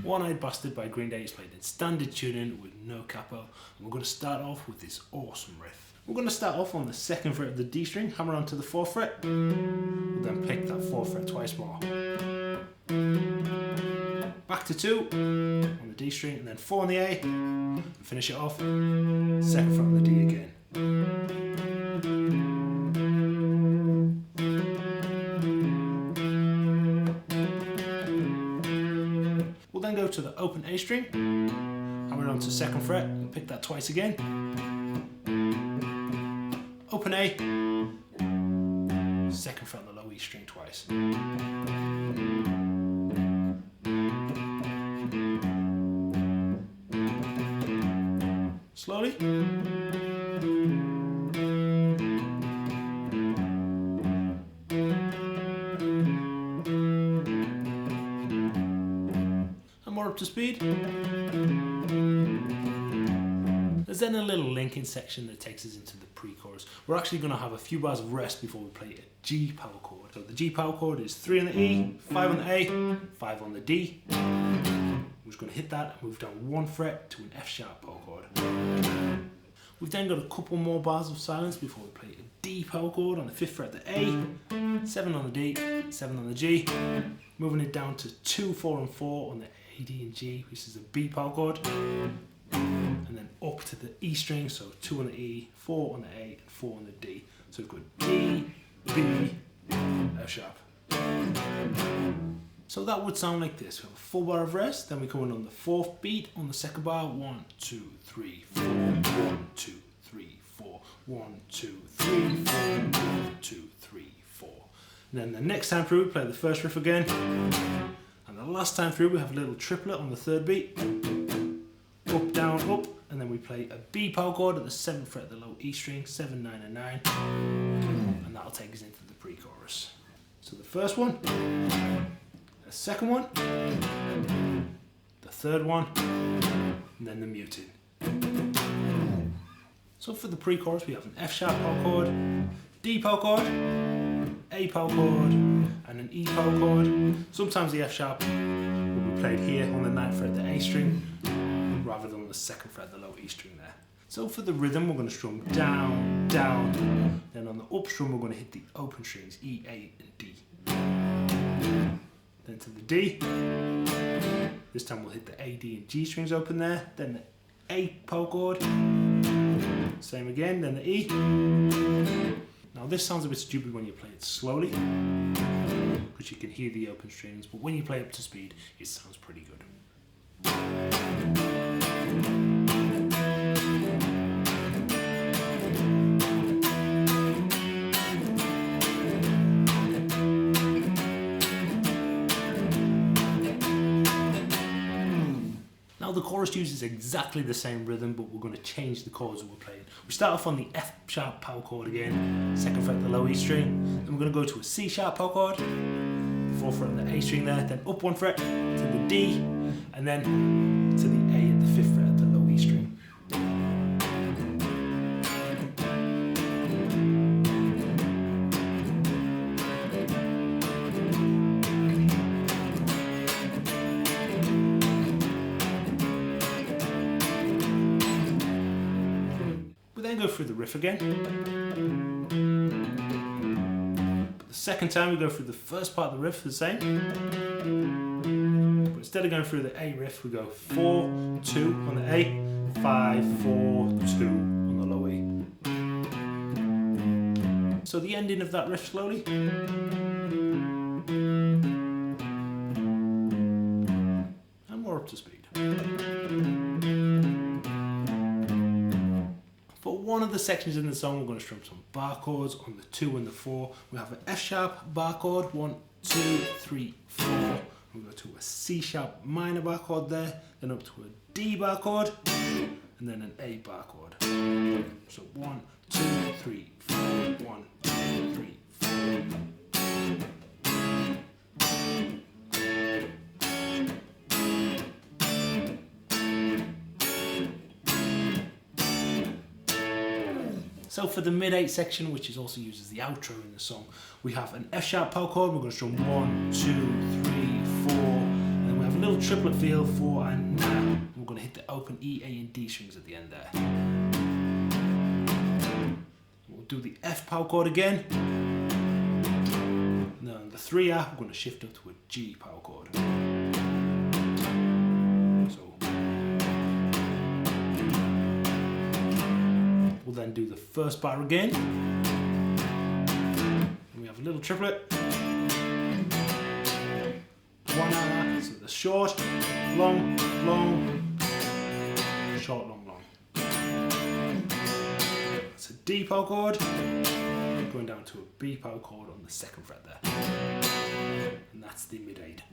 One-Eyed Bastard by Green Day is played in standard tuning with no capo, and we're going to start off with this awesome riff. We're going to start off on the 2nd fret of the D string, hammer onto the 4th fret, we'll then pick that 4th fret twice more. Back to 2 on the D string, and then 4 on the A, and finish it off, 2nd fret on the D again. We'll then go to the open A string, hammer onto 2nd fret, and pick that twice again. Open A, 2nd fret on the low E string twice. Slowly. And more up to speed. There's then a little linking section that takes us into the pre-chorus. We're actually going to have a few bars of rest before we play a G power chord. So the G power chord is 3 on the E, 5 on the A, 5 on the D. We're just going to hit that and move down 1 fret to an F sharp power chord. We've then got a couple more bars of silence before we play a D power chord on the 5th fret of the A, 7 on the D, 7 on the G, moving it down to 2, 4 and 4 on the A, D and G, which is a B power chord, and then up to the E string, so 2 on the E, 4 on the A and 4 on the D. So we've got D, B, F sharp. So that would sound like this. We have a full bar of rest, then we come in on the 4th beat on the 2nd bar. 1, 2, 3, 4. 1, 2, 3, 4. 1, 2, 3, 4. 1, 2, 3, 4. And then the next time through we play the first riff again. And the last time through we have a little triplet on the 3rd beat. Up, down, up. And then we play a B power chord at the 7th fret of the low E string, 7, 9 and 9. And that'll take us into the pre-chorus. So the first one, the second one, the third one, and then the muted. So for the pre-chorus we have an F sharp power chord, D power chord, A power chord, and an E power chord. Sometimes the F sharp will be played here on the 9th fret of the A string, rather than on the 2nd fret of the low E string there. So for the rhythm we're going to strum down, down, then on the up strum we're going to hit the open strings E, A and D. Then to the D, this time we'll hit the A, D and G strings open there, then the A power chord, same again, then the E. Now this sounds a bit stupid when you play it slowly, because you can hear the open strings, but when you play up to speed, it sounds pretty good. Now the chorus uses exactly the same rhythm, but we're going to change the chords that we're playing. We start off on the F sharp power chord again, 2nd fret of the low E string, then we're going to go to a C sharp power chord, 4th fret of the A string there, then up 1 fret to the D, and then to the A at the 5th fret of the low E string. We then go through the riff again. But the second time we go through the first part of the riff the same. But instead of going through the A riff, we go 4, 2 on the A, 5, 4, 2 on the low E. So the ending of that riff slowly. And more up to speed. For one of the sections in the song, we're going to strum some bar chords on the 2 and the 4. We have an F sharp bar chord, 1, 2, 3, 4. We go to a C sharp minor bar chord there, then up to a D bar chord, and then an A bar chord. So 1, 2, 3, 4, 1, 2, 3, 4. So for the mid-8 section, which is also used as the outro in the song, we have an F sharp power chord. We're going to strum 1, 2, 3, 4, and then we have a little triplet feel, 4 and Na. We're going to hit the open E, A and D strings at the end there. We'll do the F power chord again. Now on the 3R, we're going to shift up to a G power chord. We'll then do the first bar again. And we have a little triplet. 1R, so the short, long, long, short, long, long. That's a D power chord, going down to a B power chord on the 2nd fret there. And that's the mid-8.